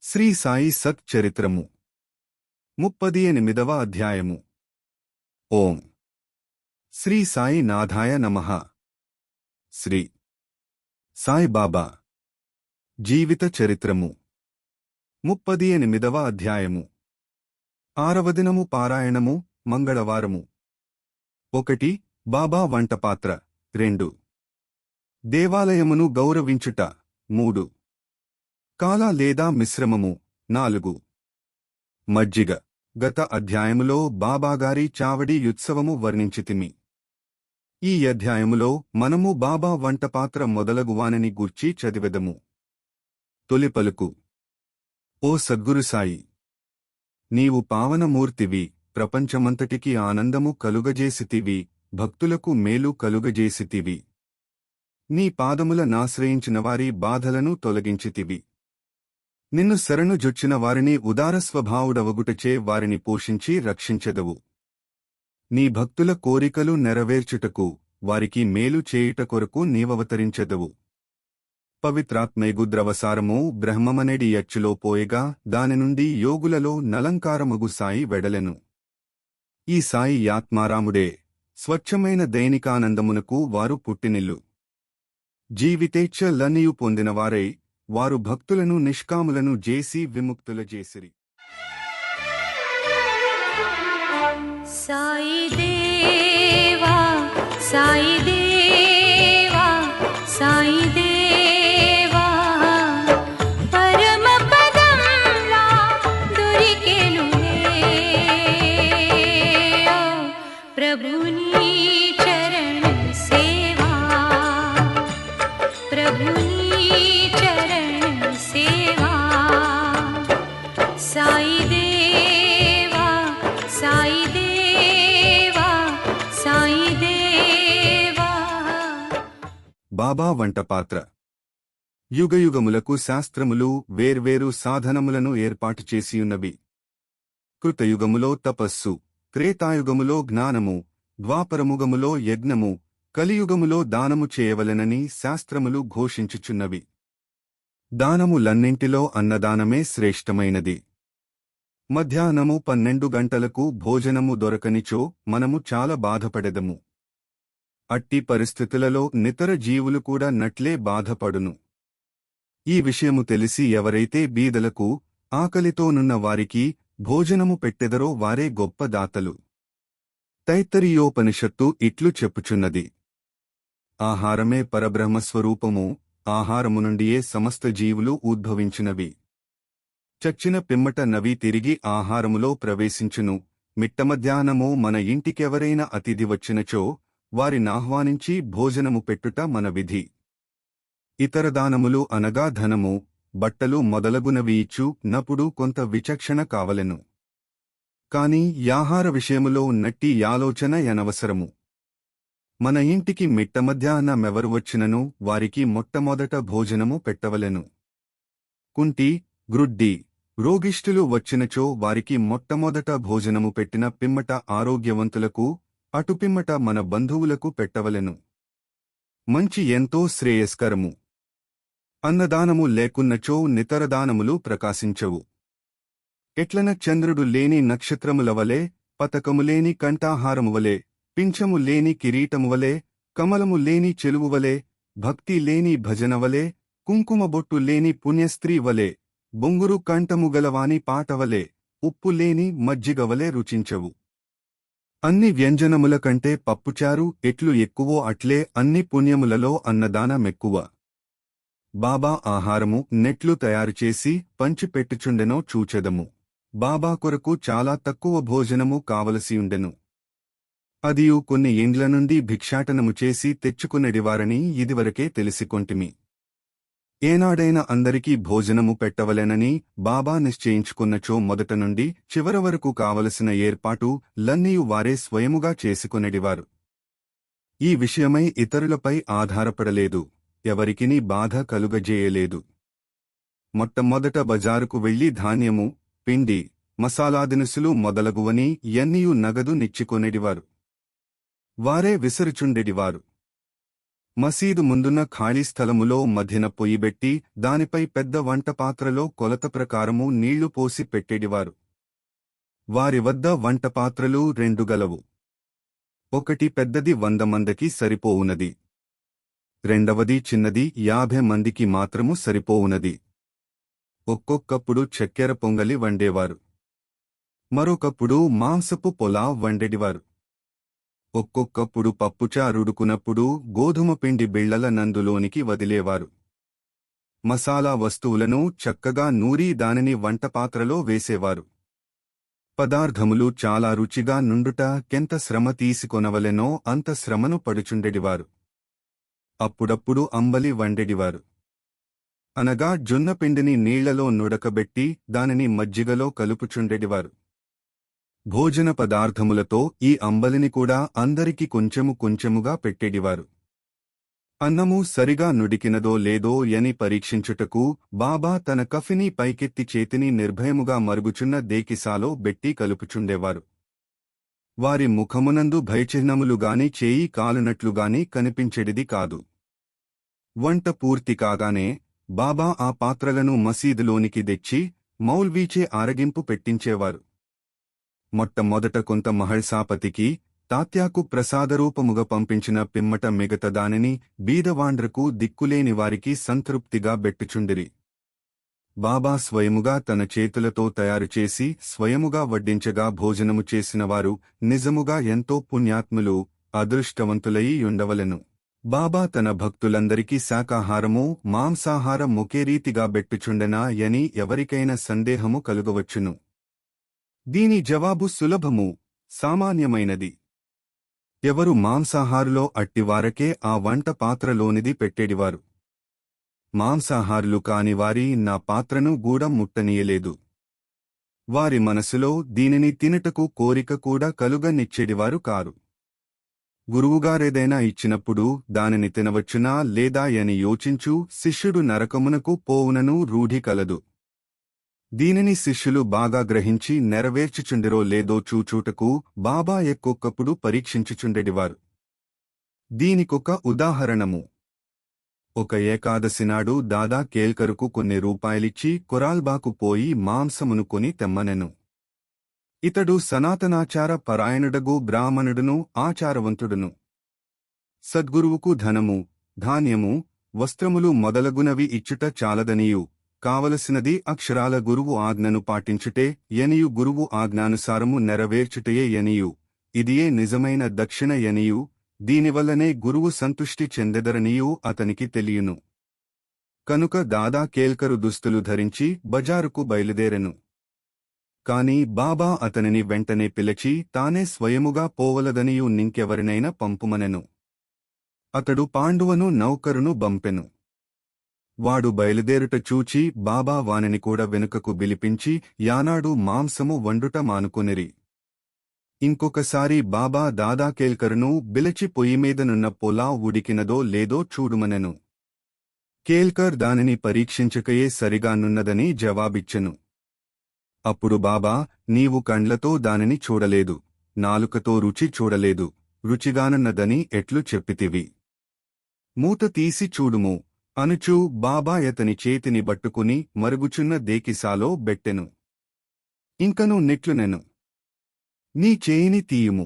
శ్రీ సాయి సత్ చరిత్రము 38వ అధ్యాయము. ఓం శ్రీ సాయి నాథాయ నమః. శ్రీ సాయి బాబా జీవిత చరిత్రము 38వ అధ్యాయము. 6వ దినము పారాయణము, మంగళవారము. 1. బాబా వంటపాత్ర. 2. దేవాలయమును గౌరవించుట. 3. కాల లేదా మిశ్రమము. 4. మజ్జిగ. గత అధ్యాయములో బాబాగారి చావడి యుత్సవము వర్ణించితిమి. ఈ అధ్యాయములో మనము బాబా వంటపాత్ర మొదలగువానని గూర్చి చదివెదము. తొలి పలుకు. ఓ సద్గురు సాయి, నీవు పావనమూర్తివి, ప్రపంచమంతటికి ఆనందము కలుగజేసితివి, భక్తులకు మేలు కలుగజేసితివి. నీ పాదముల నాశ్రయించిన వారి బాధలను తొలగించితివి. నిన్ను శరణు జొచ్చిన వారిని ఉదారస్వభావుడవగుటచే వారిని పోషించి రక్షించెదవు. నీ భక్తుల కోరికలు నెరవేర్చుటకు, వారికి మేలు చేయుట కొరకు నీవవతరించెదవు. పవిత్రాత్మైగు ద్రవసారము బ్రహ్మమనేడి యచ్చులో పోయగా దాని నుండి యోగులలో నలంకారమగు సాయి వెడలెను. ఈ సాయి యాత్మారాముడే. స్వచ్ఛమైన దైనికానందమునకు వారు పుట్టినిల్లు. జీవితేచ్ఛ లనియు పొందినవారై వారు భక్తులను నిష్కాములను జేసి విముక్తుల జేసిరి. సాయి దేవా సాయి దేవా సాయి దేవా పరమ పదంలా దొరికెనులే ప్రభుని చరణ సేవా ప్రభుని చరణ సేవా సాయి దేవా సాయి దేవా సాయి దేవా. బాబా వంటపాత్ర. యుగయుగములకు శాస్త్రములు వేర్వేరు సాధనములను ఏర్పాటు చేసియున్నవి. కృతయుగములో తపస్సు, త్రేతాయుగములో జ్ఞానము, ద్వాపరముగములో యజ్ఞము, కలియుగములో దానము చేయవలెనని శాస్త్రములు ఘోషించుచున్నవి. దానములన్నింటిలో అన్నదానమే శ్రేష్టమైనది. మధ్యాహ్నము 12 గంటలకు భోజనము దొరకనిచో మనము చాలా బాధపడెదము. అట్టి పరిస్థితులలో నితర జీవులు కూడా నట్లే బాధపడును. ఈ విషయము తెలిసి ఎవరైతే బీదలకు, ఆకలితోనున్న వారికి భోజనము పెట్టెదరో వారే గొప్ప దాతలు. తైత్తరీయోపనిషత్తు ఇట్లు చెప్పుచున్నది. ఆహారమే పరబ్రహ్మస్వరూపము, ఆహారము నుండియే సమస్త జీవులు ఉద్భవించినవి. చచ్చిన పిమ్మట నవి తిరిగి ఆహారములో ప్రవేశించును. మిట్టమధ్యాహ్నమో మన ఇంటికెవరైనా అతిథి వచ్చినచో వారినాహ్వానించి భోజనము పెట్టుట మన విధి. ఇతర దానములు అనగా ధనము, బట్టలు మొదలగునవి ఇచ్చు నప్పుడు కొంత విచక్షణ కావలెను. కాని యాహార విషయములో నట్టి యాలోచన యనవసరము. మన ఇంటికి మిట్టమధ్యాహ్నమెవరు వచ్చినను వారికి మొట్టమొదట భోజనము పెట్టవలెను. కుంటి, గ్రుడ్డి, రోగిష్ఠులు వచ్చినచో వారికి మొట్టమొదట భోజనము పెట్టిన పిమ్మట ఆరోగ్యవంతులకు, అటుపిమ్మట మన బంధువులకు పెట్టవలెను. మంచి ఎంతో శ్రేయస్కరము. అన్నదానము లేకున్నచో నితరదానములు ప్రకాశించవు. ఎట్లన చంద్రుడు లేని నక్షత్రములవలే, పతకములేని కంఠాహారమువలే, పింఛము లేని కిరీటమువలే, కమలము లేని చెలువువలే, భక్తి లేని భజనవలే, కుంకుమబొట్టు లేని పుణ్యస్త్రీ వలే, బొంగురు కంఠము గలవాని పాటవలే, ఉప్పు లేని మజ్జిగవలే రుచించవు. అన్ని వ్యంజనముల కంటే పప్పుచారు ఎట్లు ఎక్కువో అట్లే అన్ని పుణ్యములలో అన్నదానమెక్కువ. బాబా ఆహారము నెట్లు తయారుచేసి పంచిపెట్టుచుండెనో చూచెదము. బాబా కొరకు చాలా తక్కువ భోజనము కావలసియుండెను. అదియు కొన్ని ఏండ్ల నుండి భిక్షాటనము చేసి తెచ్చుకునేడివారని ఇదివరకే తెలిసికొంటిమి. ఏనాడైనా అందరికీ భోజనము పెట్టవలెనని బాబా నిశ్చయించుకున్నచో మొదట నుండి చివర వరకు కావలసిన ఏర్పాటు లన్నీయు వారే స్వయముగా చేసుకునేడివారు. ఈ విషయమై ఇతరులపై ఆధారపడలేదు, ఎవరికిని బాధ కలుగజేయలేదు. మొట్టమొదట బజారుకు వెళ్లి ధాన్యము, పిండి, మసాలాదినుసులు మొదలగువని ఎన్నియు నగదు నిచ్చికొనేడివారు. వారే విసరుచుండెడివారు. మసీదు ముందున్న ఖాళీ స్థలములో మధ్యన పొయ్యిబెట్టి దానిపై పెద్ద వంటపాత్రలో కొలత ప్రకారము నీళ్లు పోసి పెట్టేడివారు. వారి వద్ద వంటపాత్రలు 2 గలవు. ఒకటి పెద్దది 100 మందికి సరిపోవునది. రెండవది చిన్నది 50 మందికి మాత్రము సరిపోవునది. ఒక్కొక్కప్పుడు చక్కెర పొంగలి వండేవారు. మరొకప్పుడు మాంసపు పొలావ్ వండెడివారు. ఒక్కొక్కప్పుడు పప్పుచారుడుకునప్పుడు గోధుమ పిండి బిళ్లల నందులోనికి వదిలేవారు. మసాలా వస్తువులను చక్కగా నూరి దానిని వంటపాత్రలో వేసేవారు. పదార్థములు చాలా రుచిగా నుండుట కెంత శ్రమ తీసుకొనవలెనో అంత శ్రమను పడుచుండెడివారు. అప్పుడప్పుడు అంబలి వండెడివారు. అనగా జొన్నపిండిని నీళ్లలో నుడకబెట్టి దానిని మజ్జిగలో కలుపుచుండెడివారు. భోజన పదార్థములతో ఈ అంబలిని కూడా అందరికి కొంచెము కొంచెముగా పెట్టెడివారు. అన్నము సరిగా నుడికినదో లేదో యని పరీక్షించుటకు బాబా తన కఫిని పైకెత్తి చేతిని నిర్భయముగా మరుగుచున్న దేకిసాలో బెట్టి కలుపుచుండేవారు. వారి ముఖమునందు భయచిహ్నములుగాని చేయి కాలునట్లుగాని కనిపించెడిది కాదు. వంట పూర్తి కాగానే బాబా ఆ పాత్రలను మసీదులోనికి తెచ్చి మౌల్వీచే ఆరగింపు పెట్టించేవారు. మొట్టమొదట కొంత మహల్సాపతికి తాత్యాకు ప్రసాదరూపముగా పంపించిన పిమ్మట మిగతా దానిని బీదవాండ్రకు దిక్కులేని వారికి సంతృప్తిగా బెట్టుచుండిరి. బాబా స్వయముగా తన చేతులతో తయారుచేసి స్వయముగా వడ్డించగా భోజనము చేసినవారు నిజముగా ఎంతో పుణ్యాత్ములు, అదృష్టవంతులయి ఉండవలెను. బాబా తన భక్తులందరికీ శాకాహారము, మాంసాహారం ఒకే రీతిగా బెట్టుచుండెనా యని ఎవరికైనా సందేహము కలుగవచ్చును. దీని జవాబు సులభము, సామాన్యమైనది. ఎవరు మాంసాహారులో అట్టివారకే ఆ వంట పాత్రలోనిది పెట్టేడివారు. మాంసాహారులు కాని వారి నా పాత్రను గూడా ముట్టనీయలేదు. వారి మనసులో దీనిని తినుటకు కోరిక కూడా కలుగనిచ్చేడివారు కారు. గురువుగారేదైనా ఇచ్చినప్పుడు దానిని తినవచ్చునా లేదా అని యోచించు శిష్యుడు నరకమునకు పోవునను రూఢి కలదు. దీనిని శిష్యులు బాగా గ్రహించి నెరవేర్చుచుండిరో లేదో చూచూటకు బాబా ఎక్కొక్కప్పుడు పరీక్షించుచుండెడివారు. దీనికొక ఉదాహరణము. ఒక ఏకాదశినాడు దాదా కేల్కరుకు కొన్ని రూపాయలిచ్చి కొరాల్బాకు పోయి మాంసమును కొని తెమ్మనెను. ఇతడు సనాతనాచార పరాయణుడగు బ్రాహ్మణుడును ఆచారవంతుడును. సద్గురువుకు ధనము, ధాన్యము, వస్త్రములు మొదలగునవి ఇచ్చుట చాలదనియు, కావలసినది అక్షరాల గురువు ఆజ్ఞను పాటించుటే యనియు గురువు ఆజ్ఞానుసారము నెరవేర్చుటయే యనియు, ఇదియే నిజమైన దక్షిణ యనియు, దీనివల్లనే గురువు సంతుష్టి చెందెదరనియూ అతనికి తెలియను. కనుక దాదా కేల్కరు దుస్తులు ధరించి బజారుకు బయలుదేరెను. కాని బాబా అతనిని వెంటనే పిలిచి తానే స్వయముగా పోవలదనియు నింకెవరినైనా పంపుమనెను. అతడు పాండువను నౌకరును బంపెను. వాడు బయలుదేరుట చూచి బాబా వానిని కూడా వెనుకకు పిలిపించి యానాడు మాంసము వండుట మానుకొనిరి. ఇంకొకసారి బాబా దాదా కేల్కరును బిలచి పొయ్యిమీదనున్న పొలావ్ ఉడికినదో లేదో చూడుమనెను. కేల్కర్ దానిని పరీక్షించకయే సరిగానున్నదని జవాబిచ్చెను. అప్పుడు బాబా, నీవు కండ్లతో దానిని చూడలేదు, నాలుకతో రుచి చూడలేదు, రుచిగానున్నదని ఎట్లు చెప్పితివి? మూత తీసి చూడుము అనుచూ బాబా యతని చేతిని బట్టుకుని మరుగుచున్న దేకిసాలో బెట్టెను. ఇంకను నిట్లునెను, నీ చేయిని తీయుము.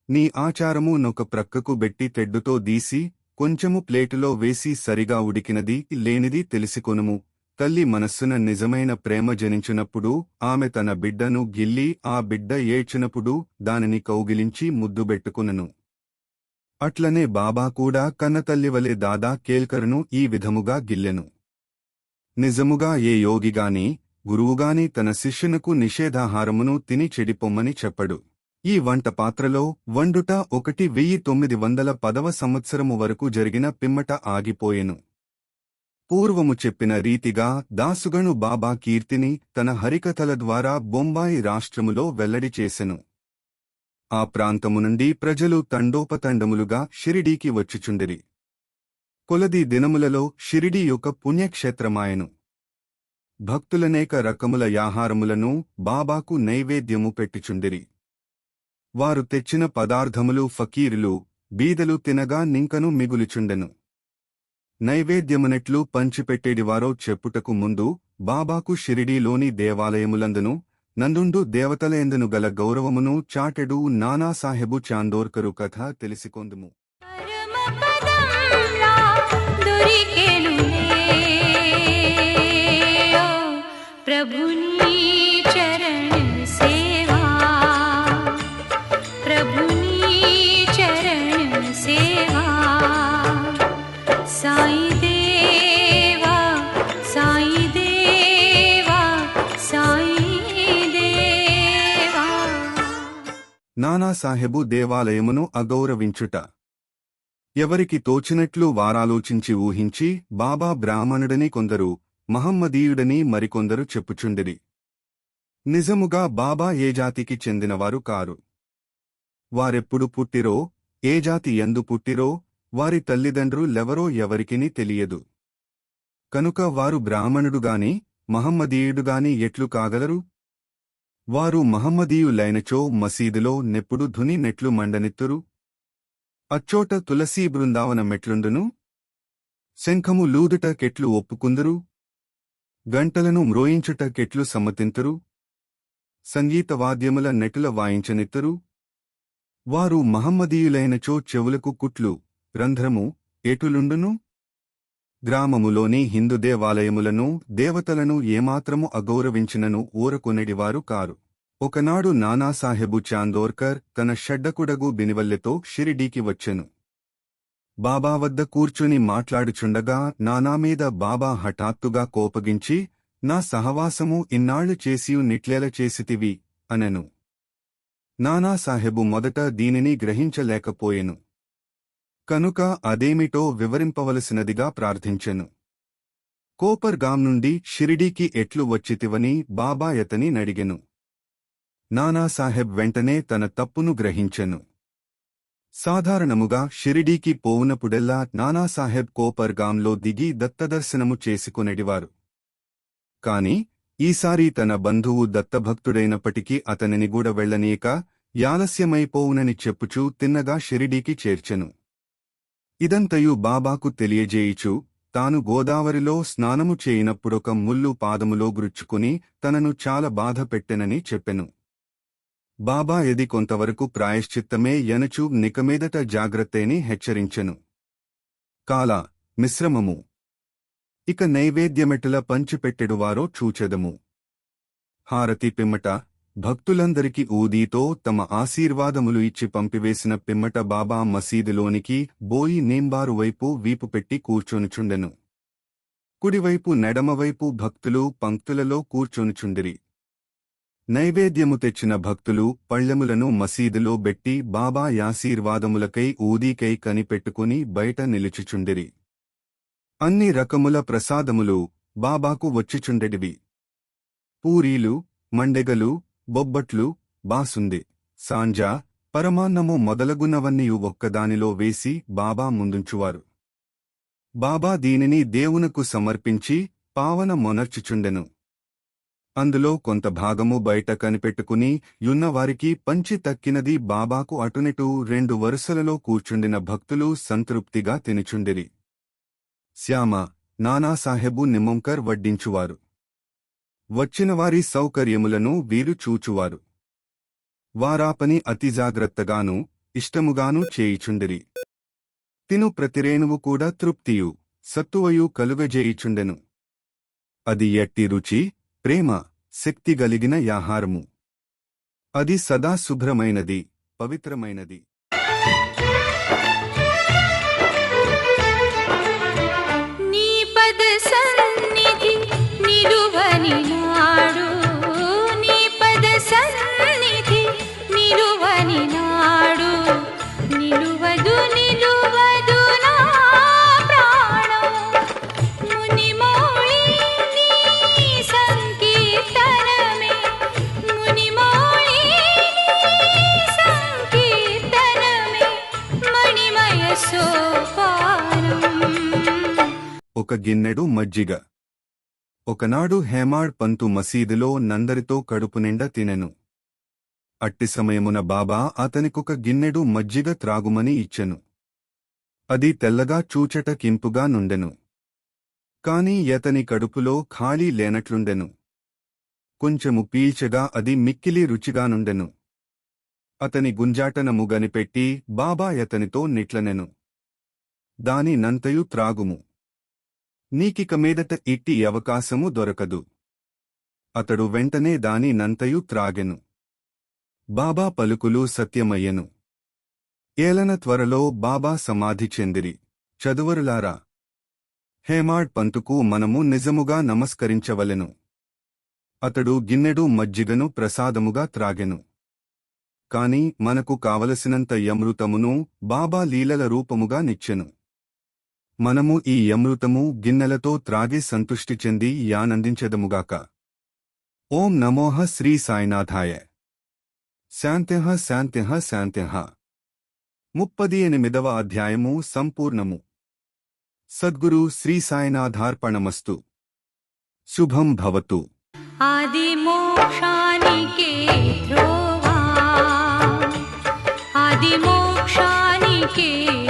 నీ ఆచారము నొక ప్రక్కకు బెట్టి తెడ్డుతో దీసి కొంచెము ప్లేటులో వేసి సరిగా ఉడికినది లేనిది తెలిసికొనుము. తల్లి మనస్సున నిజమైన ప్రేమ జనించినప్పుడు ఆమె తన బిడ్డను గిల్లి ఆ బిడ్డ ఏడ్చినప్పుడు దానిని కౌగిలించి ముద్దుబెట్టుకునను. అట్లనే బాబా కూడా కన్నతల్లివలె దాదా కేల్కరును ఈ విధముగా గిల్లెను. నిజముగా ఏ యోగిగాని గురువుగాని తన శిష్యునకు నిషేధాహారమును తిని చెడిపొమ్మని చెప్పడు. ఈ వంట పాత్రలో వండుట 1910 సంవత్సరము వరకు జరిగిన పిమ్మట ఆగిపోయెను. పూర్వము చెప్పిన రీతిగా దాసుగను బాబా కీర్తిని తన హరికథల ద్వారా బొంబాయి రాష్ట్రములో వెల్లడి చేసెను. ఆ ప్రాంతము నుండి ప్రజలు తండోపతండములుగా షిరిడీకి వచ్చుచుండిరి. కొలది దినములలో షిరిడీ యొక్క పుణ్యక్షేత్రమాయెను. భక్తులనేక రకముల యాహారములను బాబాకు నైవేద్యము పెట్టుచుండిరి. వారు తెచ్చిన పదార్థములు ఫకీరులు, బీదలు తినగా నింకను మిగులుచుండెను. నైవేద్యమునెట్లు పంచిపెట్టేడివారో చెప్పుటకు ముందు బాబాకు షిరిడీలోని దేవాలయములందును నందుండు దేవతలయందును గల గౌరవమును చాటెడు నానాసాహెబు చాందోర్కరు కథ తెలిసికొందుము. పరమపదంలా దొరికెనులే ఓ ప్రభుని చరణ సేవా ప్రభుని చరణ సేవా సాయి దేవా సాయి దేవా సాయి దేవా. నానాసాహెబు దేవాలయమును అగౌరవించుట. ఎవరికి తోచినట్లు వారాలోచించి ఊహించి బాబా బ్రాహ్మణుడని కొందరు, మహమ్మదీయుడని మరికొందరు చెప్పుచుండిరి. నిజముగా బాబా ఏ జాతికి చెందినవారు కారు. వారెప్పుడు పుట్టిరో, ఏ జాతి యందు పుట్టిరో, వారి తల్లిదండ్రులెవరో ఎవరికిని తెలియదు. కనుక వారు బ్రాహ్మణుడుగాని మహమ్మదీయుడుగాని ఎట్లు కాగలరు? వారు మహమ్మదీయులైనచో మసీదులో నెప్పుడు ధుని నెట్లు మండనెత్తురు? అచ్చోట తులసీ బృందావన మెట్లుండును? శంఖము లూదుట కెట్లు ఒప్పుకుందురు? గంటలను మ్రోయించుట కెట్లు సమ్మతింతురు? సంగీతవాద్యముల నెటుల వాయించనిత్తురు? వారు మహమ్మదీయులైనచో చెవులకు కుట్లు, రంధ్రము ఏటులుండును? గ్రామములోని హిందూ దేవాలయములను, దేవతలను ఏమాత్రము అగౌరవించినను ఊరకొనెడివారు కారు. ఒకనాడు నానాసాహెబు చాందోర్కర్ తన షడ్డకుడగు బినివల్లెతో షిరిడీకి వచ్చెను. బాబా వద్ద కూర్చుని మాట్లాడుచుండగా నానామీద బాబా హఠాత్తుగా కోపగించి, నా సహవాసము ఇన్నాళ్లు చేసియు నిట్లెల చేసితివి అనెను. నానాసాహెబు మొదట దీనిని గ్రహించలేకపోయెను. కనుక అదేమిటో వివరింపవలసినదిగా ప్రార్థించెను. కోపర్ గాం నుండి షిరిడీకి ఎట్లు వచ్చితివని బాబా యతని నడిగెను. నానాసాహెబ్ వెంటనే తన తప్పును గ్రహించెను. సాధారణముగా షిరిడీకి పోవునపుడెల్లా నానాసాహెబ్ కోపర్ గాంలో దిగి దత్తదర్శనము చేసుకునెడివారు. కాని ఈసారి తన బంధువు దత్తభక్తుడైనప్పటికీ అతనిని గూడ వెళ్లనీయక యాలస్యమైపోవునని చెప్పుచూ తిన్నగా షిరిడీకి చేర్చెను. ఇదంతయు బాబాకు తెలియజేయిచు తాను గోదావరిలో స్నానము చేయనప్పుడొక ముల్లు పాదములో గుచ్చుకుని తనను చాలా బాధ పెట్టెనని చెప్పెను. బాబా ఎది కొంతవరకు ప్రాయశ్చిత్తమే యనుచు నికమీదట జాగ్రత్తేని హెచ్చరించెను. కాల మిశ్రమము. ఇక నైవేద్యమెటుల పంచిపెట్టెడువారో చూచెదము. హారతి పిమ్మట భక్తులందరికి ఊదీతో తమ ఆశీర్వాదములు ఇచ్చి పంపివేసిన పిమ్మట బాబా మసీదులోనికి బోయి నేంబారు వైపు వీపు పెట్టి కూర్చొనుచుండెను. కుడివైపు నెడమవైపు భక్తులు పంక్తులలో కూర్చొనుచుండిరి. నైవేద్యము తెచ్చిన భక్తులు పళ్లెములను మసీదులో బెట్టి బాబా యాశీర్వాదములకై ఊదీకై కనిపెట్టుకుని బయట నిలుచుచుండిరి. అన్ని రకముల ప్రసాదములు బాబాకు వచ్చిచుండెడివి. పూరీలు, మండెగలు, బొబ్బట్లు, బాసుంది, సాంజా, పరమాన్నము మొదలగునవన్నీయు ఒక్కదానిలో వేసి బాబా ముందుంచువారు. బాబా దీనిని దేవునకు సమర్పించి పావన మొనర్చుచుండెను. అందులో కొంత భాగము బయట కనిపెట్టుకుని యున్నవారికి పంచి తక్కినది బాబాకు అటునిటూ 2 వరుసలలో కూర్చుండిన భక్తులు సంతృప్తిగా తినుచుండిరి. శ్యామ, నానాసాహెబు నిమ్మంకర్ వడ్డించువారు. వచ్చినవారి సౌకర్యములను వీరు చూచువారు. వారాపని అతి జాగ్రత్తగాను ఇష్టముగాను చేయిచుండిరి. తిను ప్రతిరేణువు కూడా తృప్తియు సత్తువయు కలుగజేయిచుండెను. అది ఎట్టి రుచి, ప్రేమ, శక్తి గలిగిన యాహారము. అది సదా శుభ్రమైనది, పవిత్రమైనది. నీ పద సన్నిధి నిలువని నాడు, నీ పద సన్నిధి నిలువని నాడు, నిలువదు నిలువదు నా ప్రాణం. మునిమౌళి నీ సంకీర్తనమే, మునిమౌళి నీ సంకీర్తనమే మణిమయ సోపానం. ఒక గిన్నెడు మజ్జిగ. ఒకనాడు హేమాడ్ పంతు మసీదులో నందరితో కడుపునిండా తినెను. అట్టి సమయమున బాబా అతనికొక గిన్నెడు మజ్జిగ త్రాగుమని ఇచ్చెను. అది తెల్లగా చూచట కింపుగా నుండెను. కాని యతని కడుపులో ఖాళీ లేనట్లుండెను. కొంచెము పీల్చగా అది మిక్కిలి రుచిగానుండెను. అతని గుంజాటనము గనిపెట్టి బాబా యతనితో నిట్లనెను. దాని నంతయు త్రాగుము. నీకిక మీదట ఇట్టి అవకాశము దొరకదు. అతడు వెంటనే దాని నంతయు త్రాగెను. బాబా పలుకులు సత్యమయ్యెను. ఏలన త్వరలో బాబా సమాధి చెందిరి. చదువరులారా, హేమాడ్ పంతుకు మనము నిజముగా నమస్కరించవలెను. అతడు గిన్నెడు మజ్జిగను ప్రసాదముగా త్రాగెను. కాని మనకు కావలసినంత యమృతమును బాబా లీలల రూపముగా నిచ్చెను. మనము ఈ యమృతము గిన్నెలతో త్రాగి సంతుష్టి చెంది యానందించెదముగాక. ఓం నమోః శ్రీ సాయినాథాయ. శాంత్యః శాంత్యః శాంత్యః. 38వ అధ్యాయము సంపూర్ణము. సద్గురు శ్రీ సాయినాథార్పణమస్తు. శుభం భవతు. ఆదిమోక్షానికే ధ్రువా, ఆదిమోక్షానికే